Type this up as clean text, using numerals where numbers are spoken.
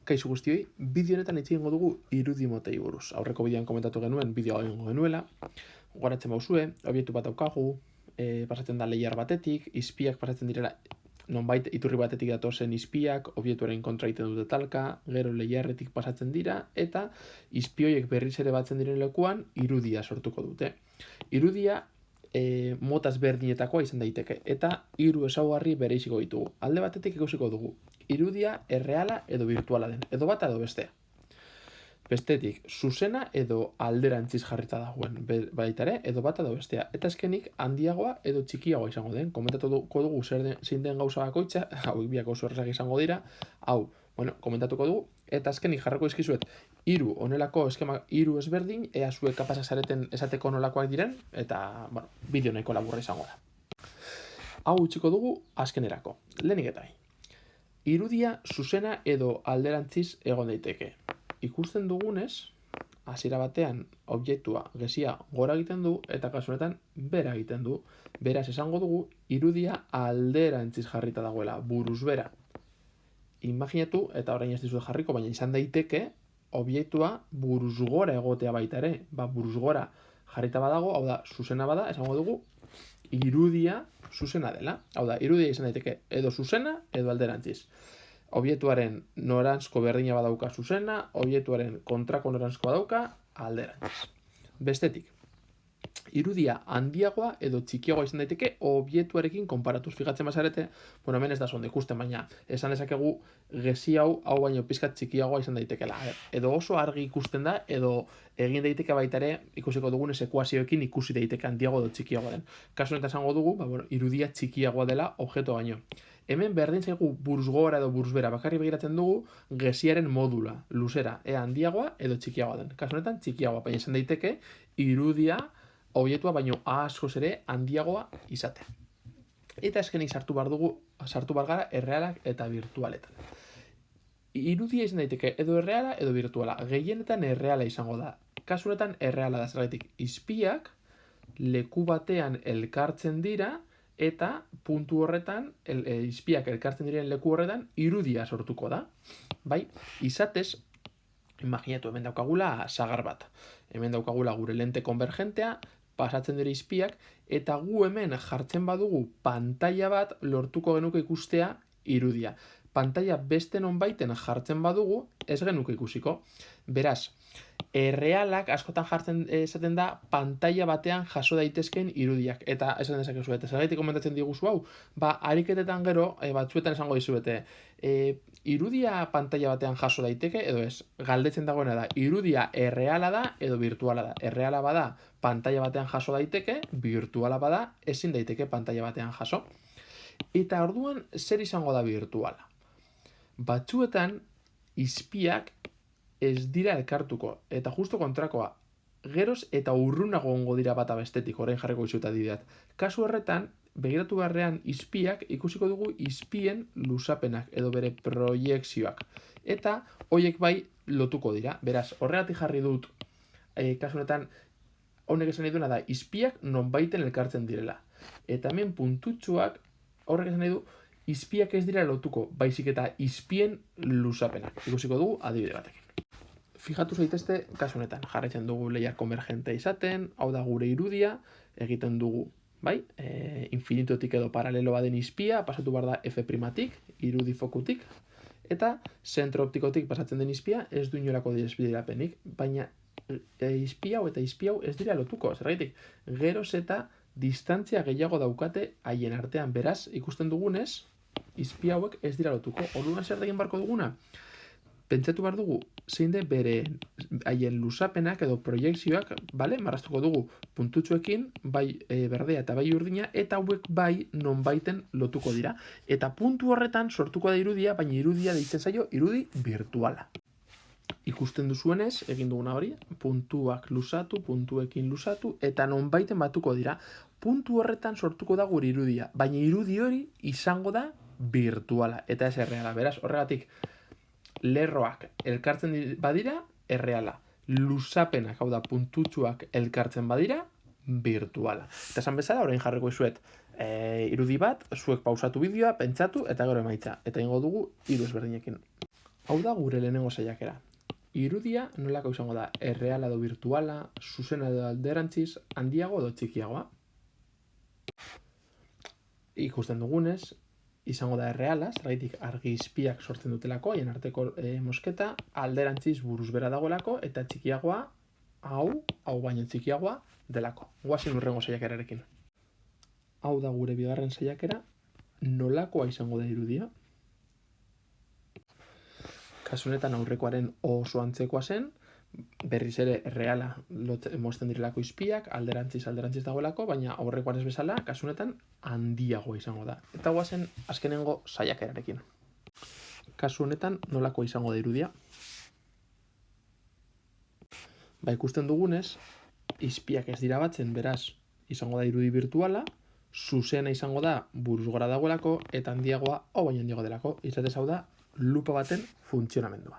Kaixo guztioi, bideo honetan hitz egingo dugu irudi motei buruz. Aurreko bideoan komentatu genuen bideoa egingo genuela. Goratzen bauzue, obiektu bat daukagu, pasatzen da leiar batetik, izpiak pasatzen direla nonbait iturri batetik datozen izpiak, obiektuaren kontra egiten dute talka, gero leiarretik pasatzen dira, eta izpi horiek berriz ere batzen diren lekuan irudia sortuko dute. Irudia motaz berdinetakoa izan daiteke, eta hiru ezaugarri bereiziko ditugu. Alde batetik ikusiko dugu irudia erreala edo virtuala den, edo bata edo bestea. Bestetik, zuzena edo alderantziz jarrita dagoen baita ere, edo bata edo bestea. Eta azkenik, handiagoa edo txikiagoa izango den. Komentatuko dugu zein den gauza bakoitza, hauek biak oso errazak izango dira, komentatuko dugu, eta azkenik jarrako izkizuet, honelako eskema hiru ezberdin, ea zuek kapazak zareten esateko nolakoak diren, eta, bideo nahiko laburra izango da. Hau utziko dugu azkenerako. Lehenik eta irudia zuzena edo alderantziz egon daiteke. Ikusten dugunez, hasiera batean objektua gezia gora egiten du eta kasu honetan bera egiten du. Beraz esango dugu irudia alderantziz jarrita dagoela, buruz bera. Imaginatu, eta orain ez dizut jarriko, baina izan daiteke objektua buruz gora egotea baita ere. Buruz gora jarrita badago, hau da, zuzena bada, esango dugu irudia zuzena dela. Hau da, irudia izan daiteke edo zuzena edo alderantziz. Objektuaren noranzko berdina badauka zuzena, objektuaren kontrako noranzko badauka alderantziz. Bestetik, irudia handiagoa edo txikiagoa izan daiteke objektuarekin konparatuz. Fijatzen bazarete, hemen ez da zonde ikusten, baina esan dezakegu gezi hau baino pizkat txikiagoa izan daitekela. Edo oso argi ikusten da, edo egin daiteke baita ere ikusiko dugunez ekuazioekin ikusi daiteke handiago edo txikiagoa den. Kasu honetan esango dugu, irudia txikiagoa dela objektu baino. Hemen berdin zaigu buruz gora edo buruz bera, bakarri begiratzen dugu geziaren modula, luzera, ea handiagoa edo txikiagoa den. Kasu honetan txikiagoa, baina izan daiteke irudia objektua baino askoz ere handiagoa izatea. Eta azkenik sartu behar gara errealak eta virtualetan. Irudia izan daiteke edo erreala edo virtuala. Gehienetan erreala izango da. Kasu honetan erreala da, zergatik izpiak leku batean elkartzen dira eta puntu horretan, izpiak elkartzen diren leku horretan, irudia sortuko da. Izatez, imaginatu, hemen daukagula sagar bat. Hemen daukagula gure lente konvergentea, pasatzen dira izpiak, eta gu hemen jartzen badugu pantaila bat lortuko genuke ikustea irudia. Pantaila beste nonbaiten jartzen badugu, ez genuke ikusiko. Beraz, errealak askotan jartzen esaten da pantaila batean jaso daitezkeen irudiak. Eta esaten dezakezu, eta zergatik komentatzen diguzu hau, ariketetan gero, batzuetan esango dizuete, irudia pantaila batean jaso daiteke, edo ez, galdetzen dagoena da, irudia erreala da edo virtuala da. Erreala bada pantaila batean jaso daiteke, virtuala bada ezin daiteke pantaila batean jaso. Eta orduan zer izango da virtuala? Batzuetan izpiak ez dira elkartuko, eta justo kontrakoa, geroz eta urrunago ongo dira bata bestetik, orain jarriko dizuta dideat. Kasu horretan, begiratu beharrean izpiak, ikusiko dugu izpien luzapenak edo bere proiekzioak. Eta horiek bai lotuko dira. Beraz, horregatik jarri dut, kasu honetan, honek esan nahi duena da, izpiak nonbaiten elkartzen direla. Eta hemen puntutxoak, horrek esan nahi du, izpiak ez dira lotuko, baizik eta izpien luzapenak. Ikusiko dugu adibide batekin. Fijatu zaitezte, kasu honetan, jarraitzen dugu leiar konvergente izaten, hau da gure irudia, egiten dugu, infinitotik edo paralelo baden izpia, pasatu behar da F'-tik, irudi fokutik, eta zentro optikotik pasatzen den izpia, ez du inolako desbiderapenik, baina izpi hau eta izpi hau ez dira lotuko, zergaitik, geroz eta distantzia gehiago daukate haien artean, beraz, ikusten dugunez, izpi hauek ez dira lotuko. Orduan zer egin barko duguna? Pentsatu behar dugu, zein de bere haien luzapenak edo proiekzioak, marraztuko dugu puntutxoekin, bai berdea eta bai urdina, eta hauek bai nonbaiten lotuko dira. Eta puntu horretan sortuko da irudia, baina irudia deitzen zaio irudi virtuala. Ikusten duzuenez, egin duguna hori, puntuak luzatu, puntuekin luzatu, eta nonbaiten batuko dira. Puntu horretan sortuko da gure irudia, baina irudi hori izango da virtuala, eta ez erreala. Beraz, horregatik, lerroak elkartzen badira, erreala. Luzapenak, hau da, puntutxuak elkartzen badira, virtuala. Eta esan bezala, orain jarriko izuet irudi bat, zuek pausatu bideoa, pentsatu, eta gero emaitza. Eta ingo dugu hiru ezberdinekin. Hau da gure lehenengo saiakera. Irudia nolako izango da? Erreala edo virtuala, zuzena edo alderantziz, handiago edo txikiagoa? Ikusten dugunez, izango da erreala, zergaitik argi izpiak sortzen dutelako, haien arteko mosketa, alderantziz buruz bera dagoelako, eta txikiagoa, hau baino txikiagoa delako. Goazen hurrengo saiakerarekin. Hau da gure bigarren saiakera, nolakoa izango da irudia? Kasu honetan aurrekoaren oso antzekoa zen, berriz ere erreala mozten direlako izpiak, alderantziz dagoelako, baina aurrekoan ez bezala, kasu honetan handiagoa izango da. Eta goazen azkenengo saiakerarekin. Kasu honetan nolakoa izango da irudia? Ikusten dugunez, izpiak ez dira batzen, beraz, izango da irudi virtuala, zuzena izango da buruz gora dagoelako, eta handiagoa hau baino handiago delako, izatez hau da lupa baten funtzionamendua.